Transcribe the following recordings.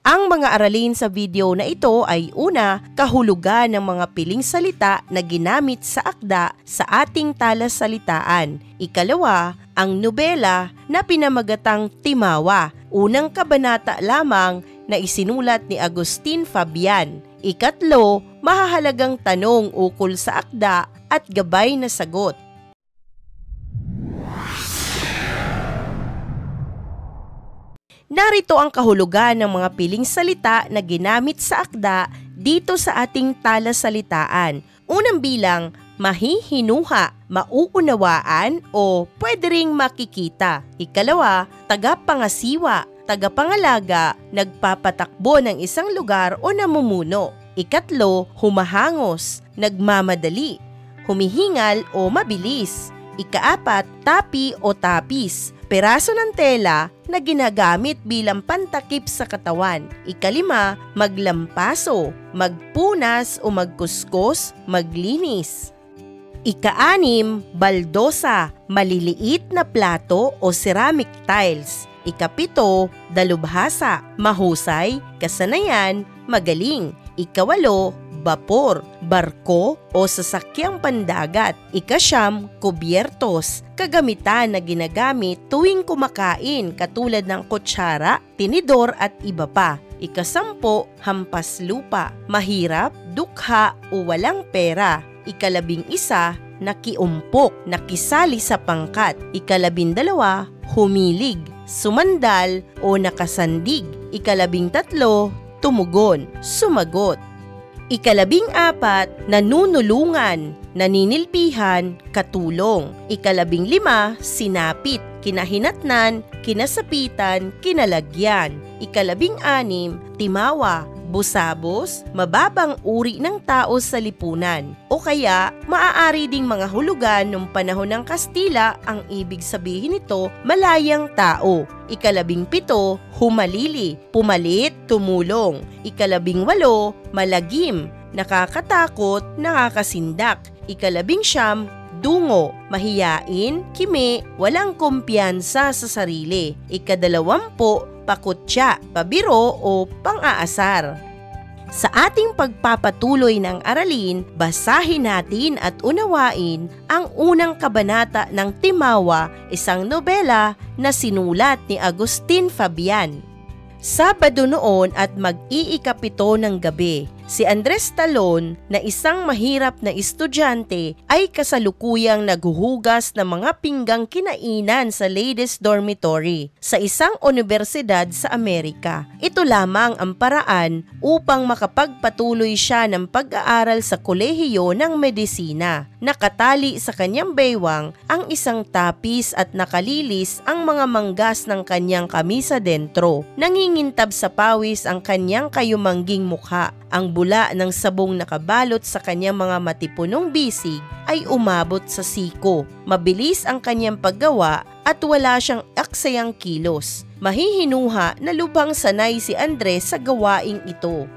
Ang mga aralin sa video na ito ay una, kahulugan ng mga piling salita na ginamit sa akda sa ating talasalitaan. Ikalawa, ang nobela na pinamagatang Timawa, unang kabanata lamang na isinulat ni Agustin Fabian. Ikatlo, mahahalagang tanong ukol sa akda at gabay na sagot. Narito ang kahulugan ng mga piling salita na ginamit sa akda dito sa ating talasalitaan. Unang bilang, mahihinuha, mauunawaan o pwede ring makikita. Ikalawa, tagapangasiwa, tagapangalaga, nagpapatakbo ng isang lugar o namumuno. Ikatlo, humahangos, nagmamadali, humihingal o mabilis. Ikaapat, tapi o tapis, peraso ng tela na ginagamit bilang pantakip sa katawan. Ikalima, maglampaso, magpunas o magkuskos, maglinis. Ikaanim, baldosa, maliliit na plato o ceramic tiles. Ikapito, dalubhasa, mahusay, kasanayan, magaling. Ikawalo, bapor, barko o sasakyang pandagat. Ikasyam, kubyertos, kagamitan na ginagamit tuwing kumakain katulad ng kutsara, tinidor at iba pa. Ikasampo, hampas lupa, mahirap, dukha o walang pera. Ikalabing-isa, nakiumpok, nakisali sa pangkat. Ikalabindalawa, humilig, sumandal o nakasandig. Ikalabing-tatlo, tumugon, sumagot. Ikalabing-apat, nanunulungan, naninilbihan, katulong. Ikalabing-lima, sinapit, kinahinatnan, kinasapitan, kinalagyan. Ikalabing-anim, timawa, busabos, mababang uri ng tao sa lipunan. O kaya, maaari ding mga hulugan nung panahon ng Kastila, ang ibig sabihin nito, malayang tao. Ikalabing-pito, humalili, pumalit, tumulong. Ikalabing-walo, malagim, nakakatakot, nakakasindak. Ikalabing-siyam, dungo, mahiyain, kimi, walang kumpiyansa sa sarili. Ikadalawampu, pakutya, pabiro o pang-aasar. Sa ating pagpapatuloy ng aralin, basahin natin at unawain ang unang kabanata ng Timawa, isang nobela na sinulat ni Agustin Fabian. Sabado noon at mag-iikapito ng gabi, si Andres Talon na isang mahirap na estudyante ay kasalukuyang naghuhugas ng mga pinggang kinainan sa ladies' dormitory sa isang universidad sa Amerika. Ito lamang ang paraan upang makapagpatuloy siya ng pag-aaral sa kolehiyo ng medisina. Nakatali sa kanyang baywang ang isang tapis at nakalilis ang mga manggas ng kanyang kamisa dentro. Nangingintab sa pawis ang kanyang kayumangging mukha. Ang bula ng sabong nakabalot sa kanyang mga matipunong bisig ay umabot sa siko. Mabilis ang kanyang paggawa at wala siyang aksayang kilos. Mahihinuha na lubhang sanay si Andres sa gawaing ito.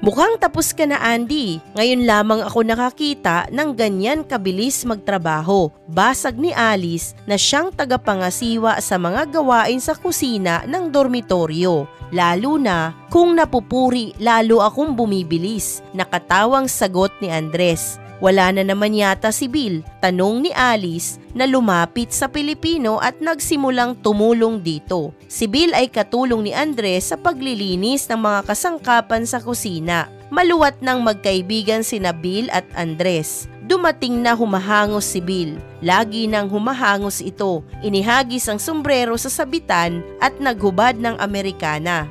Mukhang tapos ka na, Andy. Ngayon lamang ako nakakita ng ganyan kabilis magtrabaho. Basag ni Alice na siyang tagapangasiwa sa mga gawain sa kusina ng dormitoryo. Lalo na kung napupuri, lalo akong bumibilis. Nakatawang sagot ni Andres. Wala na naman yata si Bill, tanong ni Alice na lumapit sa Pilipino at nagsimulang tumulong dito. Si Bill ay katulong ni Andres sa paglilinis ng mga kasangkapan sa kusina. Maluwat ng magkaibigan sina Bill at Andres. Dumating na humahangos si Bill. Lagi nang humahangos ito. Inihagis ang sombrero sa sabitan at naghubad ng Amerikana.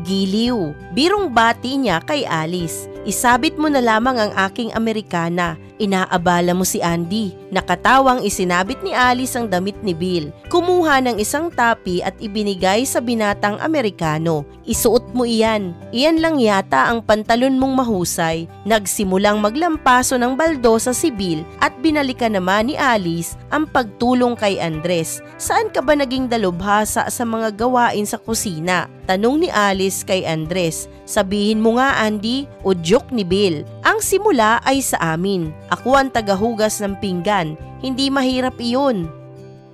Giliw, birong bati niya kay Alice. Isabit mo na lamang ang aking Amerikana. Inaabala mo si Andy. Nakatawang isinabit ni Alice ang damit ni Bill. Kumuha ng isang tapi at ibinigay sa binatang Amerikano. Isuot mo iyan. Iyan lang yata ang pantalon mong mahusay. Nagsimulang maglampaso ng baldosa si Bill at binalikan naman ni Alice ang pagtulong kay Andres. Saan ka ba naging dalubhasa sa mga gawain sa kusina? Tanong ni Alice kay Andres. Sabihin mo nga, Andy, o joke ni Bill. Ang simula ay sa amin. Ako ang tagahugas ng pinggan. Hindi mahirap iyon.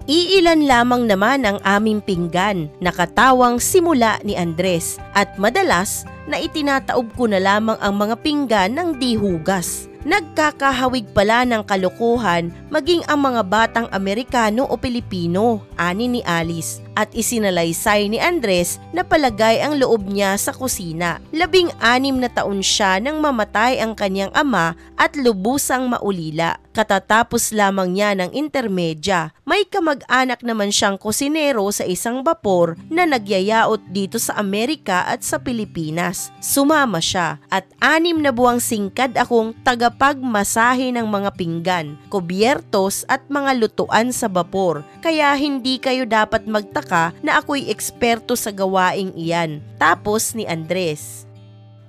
Iilan lamang naman ang aming pinggan, nakatawang simula ni Andres, at madalas na itinataob ko na lamang ang mga pinggan ng di hugas. Nagkakahawig pala ng kalokohan maging ang mga batang Amerikano o Pilipino, ani ni Alice, at isinalaysay ni Andres na palagay ang loob niya sa kusina. 16 na taon siya nang mamatay ang kanyang ama at lubusang maulila. Katatapos lamang niya ng intermedya. May kamag-anak naman siyang kusinero sa isang bapor na nagyayaot dito sa Amerika at sa Pilipinas. Sumama siya at 6 na buwang singkad akong tagapagmasahe ng mga pinggan, kubyertos at mga lutuan sa bapor. Kaya hindi kayo dapat magtaka na ako'y eksperto sa gawaing iyan. Tapos ni Andres.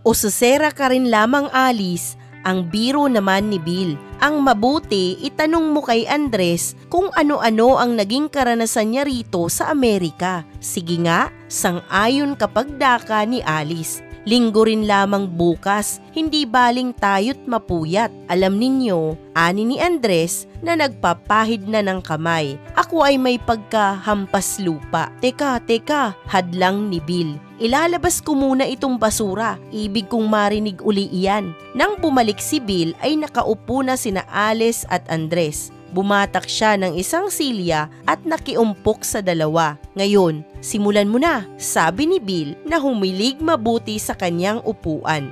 Usasera ka rin lamang, Alice. Ang biro naman ni Bill. Ang mabuti, itanong mo kay Andres kung ano-ano ang naging karanasan niya rito sa Amerika. Sige nga, sang-ayon kapag daka ni Alice. Linggo rin lamang bukas, hindi baling tayo't mapuyat. Alam ninyo, ani ni Andres na nagpapahid na ng kamay. Ako ay may pagkahampas lupa. Teka, hadlang ni Bill. Ilalabas ko muna itong basura. Ibig kong marinig uli iyan. Nang bumalik si Bill ay nakaupo na sina Alice at Andres. Bumatak siya ng isang silya at nakiumpok sa dalawa. Ngayon, simulan mo na, sabi ni Bill na humilig mabuti sa kanyang upuan.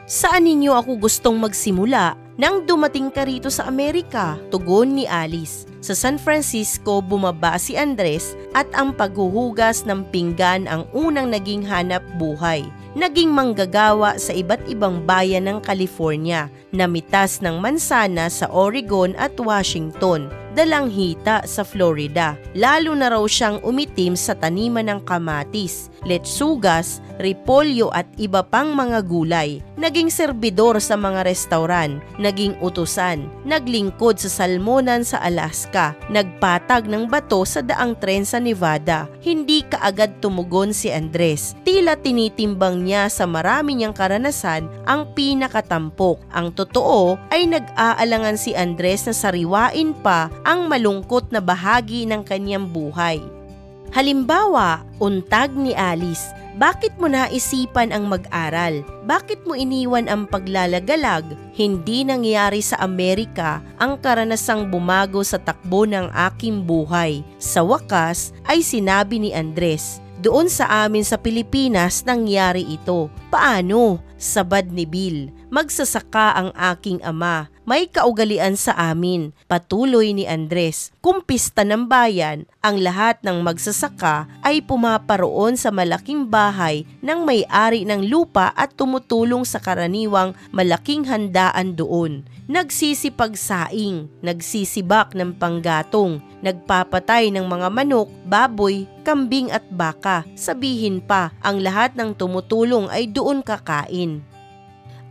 Saan ninyo ako gustong magsimula? Nang dumating ka rito sa Amerika, tugon ni Alice. Sa San Francisco bumaba si Andres at ang paghuhugas ng pinggan ang unang naging hanap buhay. Naging manggagawa sa iba't ibang bayan ng California, namitas ng mansana sa Oregon at Washington, dalang hita sa Florida. Lalo na raw siyang umitim sa taniman ng kamatis, letsugas, repolyo at iba pang mga gulay. Naging serbidor sa mga restauran, naging utusan, naglingkod sa salmonan sa Alaska, nagpatag ng bato sa daang tren sa Nevada. Hindi kaagad tumugon si Andres. Tila tinitimbang niya sa marami niyang karanasan ang pinakatampok. Ang totoo ay nag-aalangan si Andres na sariwain pa ang malungkot na bahagi ng kanyang buhay. Halimbawa, untag ni Alice, bakit mo naisipan ang mag-aral? Bakit mo iniwan ang paglalagalag? Hindi nangyari sa Amerika ang karanasang bumago sa takbo ng aking buhay. Sa wakas ay sinabi ni Andres, doon sa amin sa Pilipinas nangyari ito. Paano? Sabad ni Bill. Magsasaka ang aking ama. May kaugalian sa amin. Patuloy ni Andres. Kumpista ng bayan, ang lahat ng magsasaka ay pumaparoon sa malaking bahay ng may-ari ng lupa at tumutulong sa karaniwang malaking handaan doon. Nagsisipagsaing, nagsisibak ng panggatong, nagpapatay ng mga manok, baboy, kambing at baka. Sabihin pa, ang lahat ng tumutulong ay doon kakain.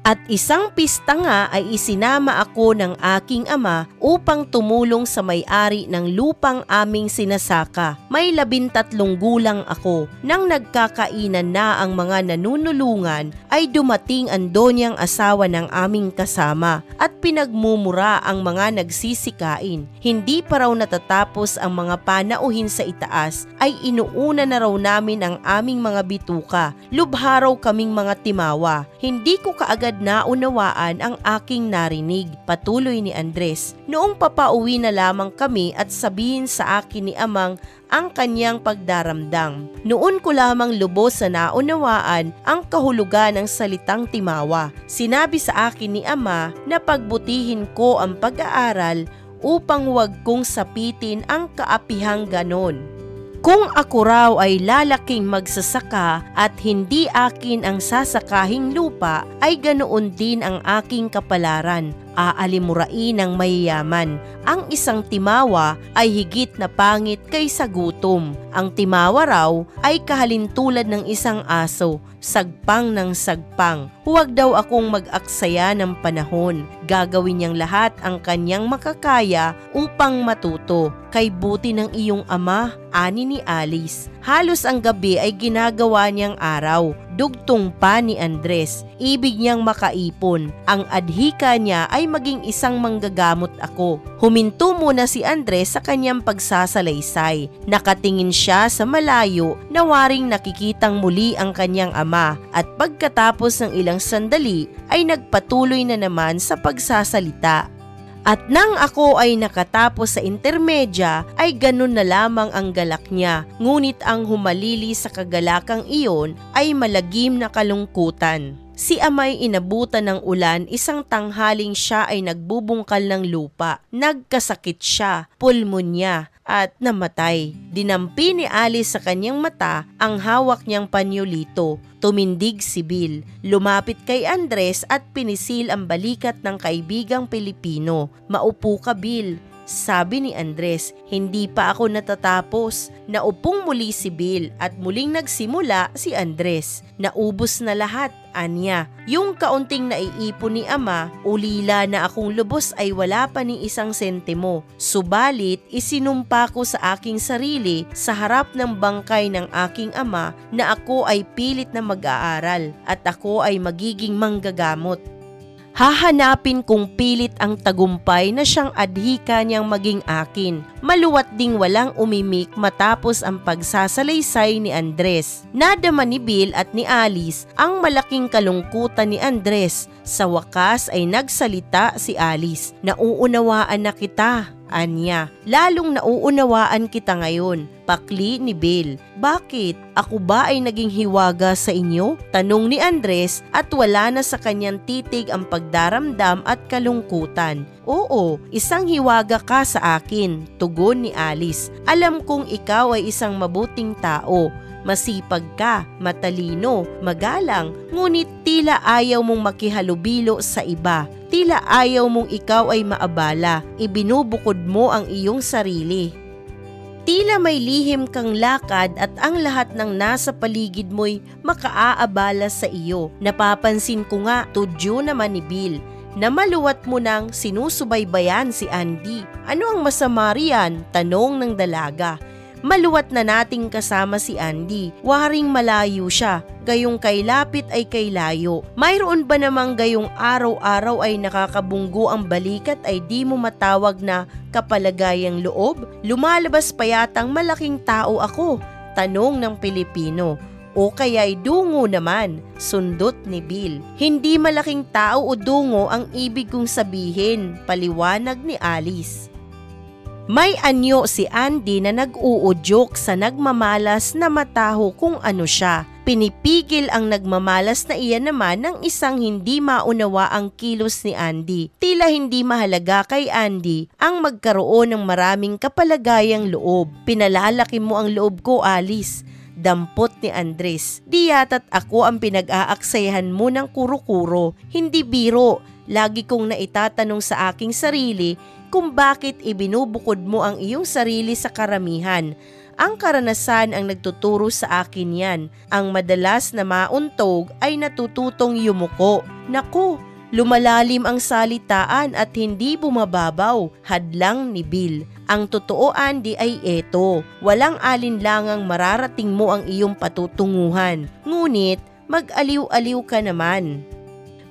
At isang pista nga ay isinama ako ng aking ama upang tumulong sa may-ari ng lupang aming sinasaka. May 13 gulang ako. Nang nagkakainan na ang mga nanunulungan ay dumating ang donyang asawa ng aming kasama at pinagmumura ang mga nagsisikain. Hindi pa raw natatapos ang mga panauhin sa itaas ay inuuna na raw namin ang aming mga bituka. Lubha raw kaming mga timawa. Hindi ko kaagad naunawaan ang aking narinig. Patuloy ni Andres. Noong papauwi na lamang kami at sabihin sa akin ni amang ang kanyang pagdaramdam. Noon ko lamang lubos sa naunawaan ang kahulugan ng salitang timawa. Sinabi sa akin ni ama na pagbutihin ko ang pag-aaral upang huwag kong sapitin ang kaapihang ganon. Kung ako raw ay lalaking magsasaka at hindi akin ang sasakahing lupa, ay ganoon din ang aking kapalaran. Aalimurain ng mayayaman. Ang isang timawa ay higit na pangit kaysa gutom. Ang timawa raw ay kahalintulad ng isang aso, sagpang ng sagpang. Huwag daw akong mag-aksaya ng panahon. Gagawin niyang lahat ang kanyang makakaya upang matuto. Kay buti ng iyong ama, ani ni Alice. Halos ang gabi ay ginagawa niyang araw. Dugtong pa ni Andres. Ibig niyang makaipon. Ang adhika niya ay maging isang manggagamot ako. Huminto muna si Andres sa kanyang pagsasalaysay. Nakatingin siya sa malayo na waring nakikitang muli ang kanyang ama at pagkatapos ng ilang sandali ay nagpatuloy na naman sa pagsasalita. At nang ako ay nakatapos sa intermedya ay ganun na lamang ang galak niya, ngunit ang humalili sa kagalakang iyon ay malagim na kalungkutan. Si ama'y inabutan ng ulan isang tanghaling siya ay nagbubungkal ng lupa. Nagkasakit siya, pulmonya, at namatay. Dinampi ni Alice sa kanyang mata ang hawak niyang panyolito. Tumindig si Bill. Lumapit kay Andres at pinisil ang balikat ng kaibigang Pilipino. "Maupo ka, Bill," sabi ni Andres. "Hindi pa ako natatapos." Naupong muli si Bill at muling nagsimula si Andres. "Naubos na lahat," anya. "Yung kaunting naiipon ni ama, ulila na akong lubos ay wala pa ni isang sentimo. Subalit, isinumpa ko sa aking sarili sa harap ng bangkay ng aking ama na ako ay pilit na mag-aaral at ako ay magiging manggagamot. Hahanapin kong pilit ang tagumpay na siyang adhika niyang maging akin." Maluwat ding walang umimik matapos ang pagsasalaysay ni Andres. Nadama ni Bill at ni Alice ang malaking kalungkutan ni Andres. Sa wakas ay nagsalita si Alice. "Nauunawaan na kita," anya. "Lalong nauunawaan kita ngayon." Pakli ni Bill. "Bakit? Ako ba ay naging hiwaga sa inyo?" tanong ni Andres at wala na sa kanyang titig ang pagdaramdam at kalungkutan. "Oo, isang hiwaga ka sa akin," tugon ni Alice. "Alam kong ikaw ay isang mabuting tao. Masipag ka, matalino, magalang, ngunit tila ayaw mong makihalubilo sa iba. Tila ayaw mong ikaw ay maabala, ibinubukod mo ang iyong sarili. Tila may lihim kang lakad at ang lahat ng nasa paligid mo'y makaaabala sa iyo. Napapansin ko nga," tudyo naman ni Bill, "na maluwat mo nang sinusubaybayan si Andy." "Ano ang masama riyan?" tanong ng dalaga. "Maluwat na nating kasama si Andy. Waring malayo siya. Gayong kay lapit ay kay layo. Mayroon ba namang gayong araw-araw ay nakakabunggo ang balikat ay di mo matawag na kapalagayang loob? Lumalabas pa yatang malaking tao ako?" tanong ng Pilipino. "O kaya'y dungo naman," sundot ni Bill. "Hindi malaking tao o dungo ang ibig kong sabihin," paliwanag ni Alice. May anyo si Andy na nag-uudyok sa nagmamalas na mataho kung ano siya. Pinipigil ang nagmamalas na iyan naman ng isang hindi maunawa ang kilos ni Andy. Tila hindi mahalaga kay Andy ang magkaroon ng maraming kapalagayang loob. "Pinalalaki mo ang loob ko, Alice," dampot ni Andres. "Di yata't ako ang pinag-aaksayahan mo ng kuro-kuro. Hindi biro. Lagi kong naitatanong sa aking sarili kung bakit ibinubukod mo ang iyong sarili sa karamihan. Ang karanasan ang nagtuturo sa akin yan. Ang madalas na mauntog ay natututong yumuko." "Naku, lumalalim ang salitaan at hindi bumababaw," hadlang ni Bill. "Ang totoo, Andy, ay eto. Walang alinlangang mararating mo ang iyong patutunguhan. Ngunit mag-aliw-aliw ka naman.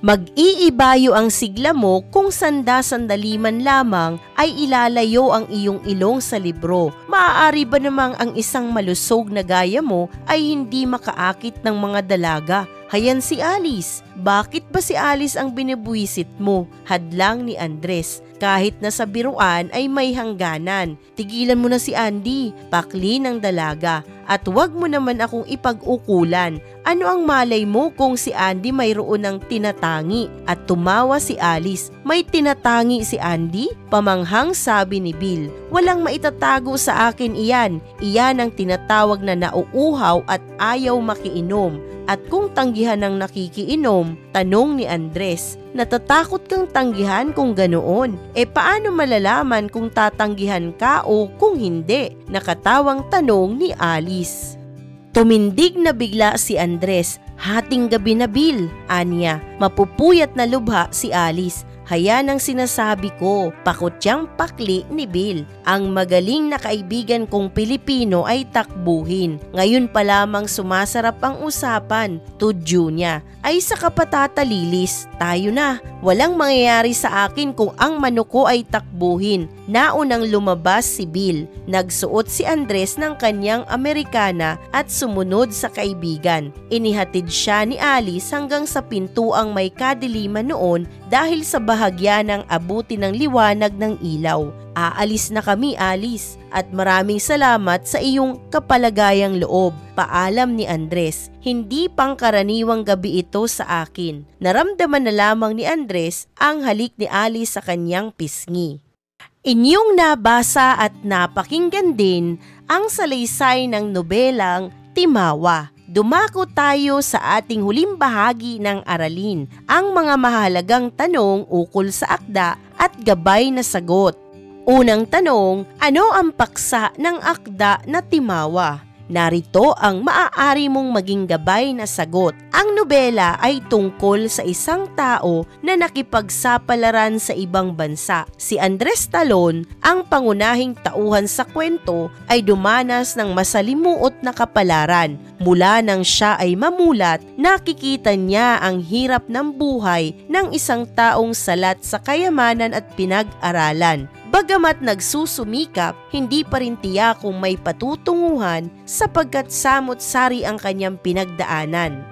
Mag-iibayo ang sigla mo kung sanda-sandali man lamang ay ilalayo ang iyong ilong sa libro. Maaari ba namang ang isang malusog na gaya mo ay hindi makaakit ng mga dalaga? Hayan si Alice. Bakit ba si Alice ang binibuwisit mo?" hadlang ni Andres. Kahit na sa biruan ay may hangganan. "Tigilan mo na si Andy," pakli ng dalaga. "At wag mo naman akong ipag-ukulan. Ano ang malay mo kung si Andy mayroon ng tinatangi?" At tumawa si Alice. "May tinatangi si Andy?" pamanghang sabi ni Bill. "Walang maitatago sa akin iyan. Iyan ang tinatawag na nauuhaw at ayaw makiinom. At kung tanggihan ng nakikiinom?" tanong ni Andres. "Natatakot kang tanggihan kung ganoon. Paano malalaman kung tatanggihan ka o kung hindi?" nakatawang tanong ni Alice. Tumindig na bigla si Andres. "Hating gabi na, Bill," anya. Mapupuyat na lubha si Alice. Hayan ang sinasabi ko, pakutyang pakli ni Bill. Ang magaling na kaibigan kong Pilipino ay takbuhin. Ngayon pa lamang sumasarap ang usapan, tudyo niya. Ay sa kapatatalilis, tayo na. Walang mangyayari sa akin kung ang manok ko ay takbuhin. Naunang lumabas si Bill. Nagsuot si Andres ng kanyang Amerikana at sumunod sa kaibigan. Inihatid siya ni Alice hanggang sa pintuang may kadiliman noon dahil sa bahagya ng abuti ng liwanag ng ilaw. Aalis na kami, Alice, at maraming salamat sa iyong kapalagayang loob. Paalam ni Andres. Hindi pangkaraniwang gabi ito sa akin. Naramdaman na lamang ni Andres ang halik ni Alice sa kanyang pisngi. Inyong nabasa at napakinggan din ang salaysay ng nobelang Timawa. Dumako tayo sa ating huling bahagi ng aralin, ang mga mahalagang tanong ukol sa akda at gabay na sagot. Unang tanong, ano ang paksa ng akda na Timawa? Narito ang maaari mong maging gabay na sagot. Ang nobela ay tungkol sa isang tao na nakipagsapalaran sa ibang bansa. Si Andres Talon, ang pangunahing tauhan sa kwento, ay dumanas ng masalimuot na kapalaran. Mula nang siya ay mamulat, nakikita niya ang hirap ng buhay ng isang taong salat sa kayamanan at pinag-aralan. Bagamat nagsusumikap, hindi pa rin tiyak kung may patutunguhan sapagkat samot-sari ang kanyang pinagdaanan.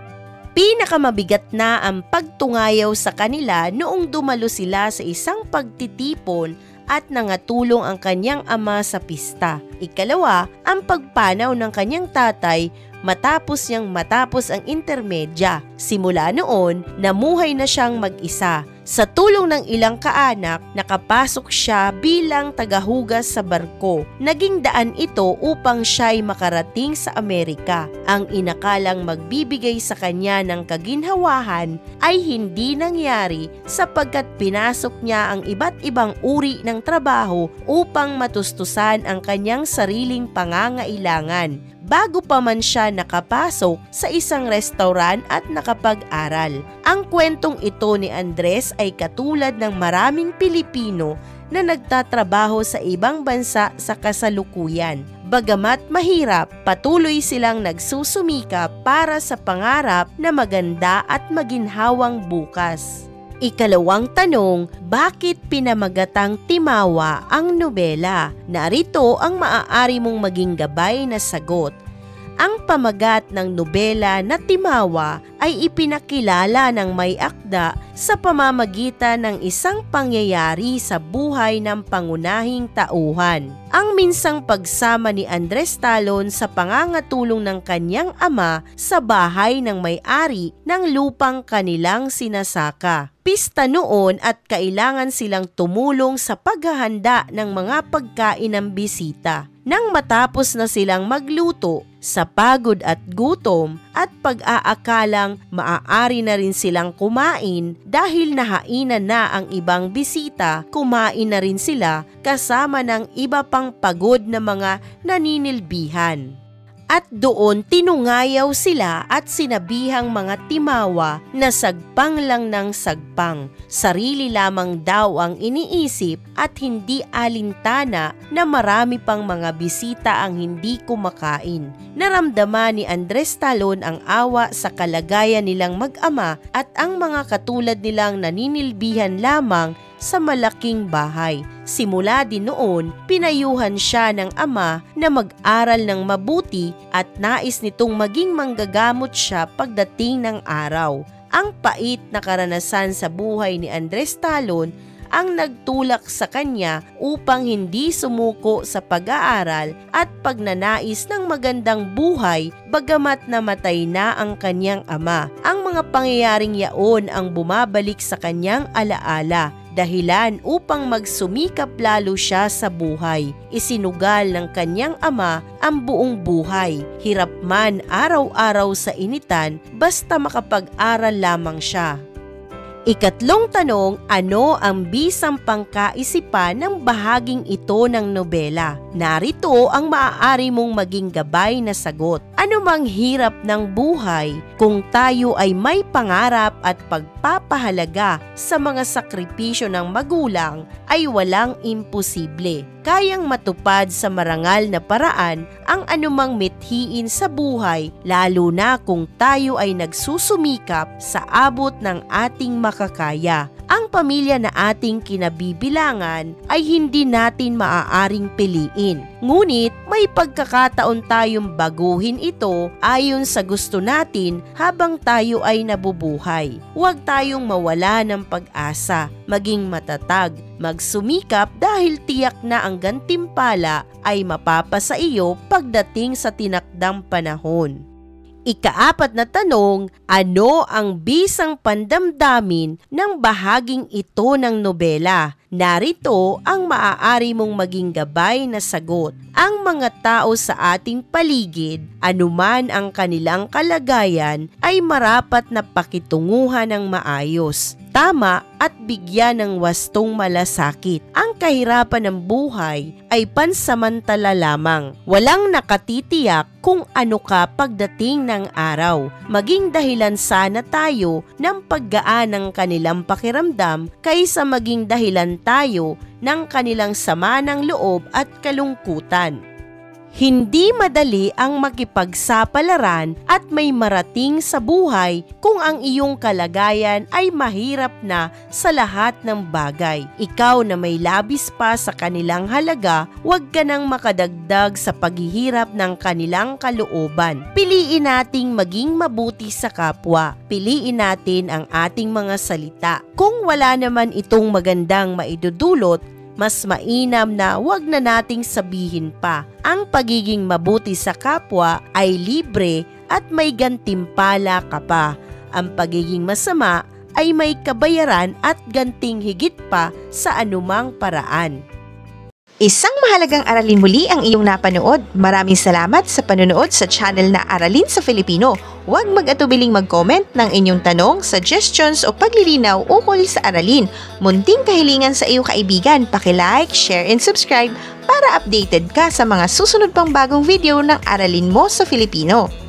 Pinakamabigat na ang pagtungayaw sa kanila noong dumalo sila sa isang pagtitipon at nangatulong ang kanyang ama sa pista. Ikalawa, ang pagpanaw ng kanyang tatay matapos ang intermedya. Simula noon, namuhay na siyang mag-isa. Sa tulong ng ilang kaanak, nakapasok siya bilang tagahugas sa barko. Naging daan ito upang siya'y makarating sa Amerika. Ang inakalang magbibigay sa kanya ng kaginhawahan ay hindi nangyari sapagkat pinasok niya ang iba't ibang uri ng trabaho upang matustusan ang kanyang sariling pangangailangan. Bago pa man siya nakapasok sa isang restaurant at nakapag-aral. Ang kwentong ito ni Andres ay katulad ng maraming Pilipino na nagtatrabaho sa ibang bansa sa kasalukuyan. Bagamat mahirap, patuloy silang nagsusumikap para sa pangarap na maganda at maginhawang bukas. Ikalawang tanong, bakit pinamagatang Timawa ang nobela? Narito ang maaari mong maging gabay na sagot. Ang pamagat ng nobela na Timawa ay ipinakilala ng may akda sa pamamagitan ng isang pangyayari sa buhay ng pangunahing tauhan. Ang minsang pagsama ni Andres Talon sa pangangatulong ng kanyang ama sa bahay ng may-ari ng lupang kanilang sinasaka. Pista noon at kailangan silang tumulong sa paghahanda ng mga pagkain ng bisita. Nang matapos na silang magluto, sa pagod at gutom at pag-aakalang maaari na rin silang kumain dahil nahainan na ang ibang bisita, kumain na rin sila kasama ng iba pang pagod na mga naninilbihan. At doon tinungayaw sila at sinabihang mga Timawa na sagpang lang ng sagpang. Sarili lamang daw ang iniisip at hindi alintana na marami pang mga bisita ang hindi kumakain. Naramdaman ni Andres Talon ang awa sa kalagayan nilang mag-ama at ang mga katulad nilang naninilbihan lamang sa malaking bahay. Simula din noon, pinayuhan siya ng ama na mag-aral ng mabuti at nais nitong maging manggagamot siya pagdating ng araw. Ang pait na karanasan sa buhay ni Andres Talon ang nagtulak sa kanya upang hindi sumuko sa pag-aaral at pagnanais ng magandang buhay bagamat namatay na ang kanyang ama. Ang mga pangyayaring yaon ang bumabalik sa kanyang alaala, dahilan upang magsumikap lalo siya sa buhay. Isinugal ng kanyang ama ang buong buhay, hirap man araw-araw sa initan basta makapag-aral lamang siya. Ikatlong tanong, ano ang bisang pangkaisipan ng bahaging ito ng nobela? Narito ang maaari mong maging gabay na sagot. Ano mang hirap ng buhay, kung tayo ay may pangarap at pagpapahalaga sa mga sakripisyo ng magulang, ay walang imposible. Kayang matupad sa marangal na paraan ang anumang mithiin sa buhay, lalo na kung tayo ay nagsusumikap sa abot ng ating makakaya. Ang pamilya na ating kinabibilangan ay hindi natin maaaring piliin. Ngunit may pagkakataon tayong baguhin ito ayon sa gusto natin habang tayo ay nabubuhay. Huwag tayong mawala ng pag-asa, maging matatag, magsumikap dahil tiyak na ang gantimpala ay mapapasa iyo pagdating sa tinakdang panahon. Ikaapat na tanong, ano ang bisang pandamdamin ng bahaging ito ng nobela? Narito ang maaari mong maging gabay na sagot. Ang mga tao sa ating paligid, anuman ang kanilang kalagayan, ay marapat na pakitunguhan ng maayos, tama at bigyan ng wastong malasakit. Ang kahirapan ng buhay ay pansamantala lamang. Walang nakatitiyak kung ano ka pagdating ng araw. Maging dahilan sana tayo ng paggaan ng kanilang pakiramdam kaysa maging dahilan tayo ng kanilang sama ng loob at kalungkutan. Hindi madali ang makipagsapalaran at may marating sa buhay kung ang iyong kalagayan ay mahirap na sa lahat ng bagay. Ikaw na may labis pa sa kanilang halaga, huwag ka nang makadagdag sa paghihirap ng kanilang kalooban. Piliin nating maging mabuti sa kapwa. Piliin natin ang ating mga salita. Kung wala naman itong magandang maidudulot, mas mainam na wag na nating sabihin pa. Ang pagiging mabuti sa kapwa ay libre at may gantimpala ka pa. Ang pagiging masama ay may kabayaran at ganting higit pa sa anumang paraan. Isang mahalagang aralin muli ang iyong napanood. Maraming salamat sa panonood sa channel na Aralin sa Filipino. Huwag mag-atubiling mag-comment ng inyong tanong, suggestions o paglilinaw ukol sa aralin. Munting kahilingan sa iyong kaibigan, paki-like, share and subscribe para updated ka sa mga susunod pang bagong video ng Aralin mo sa Filipino.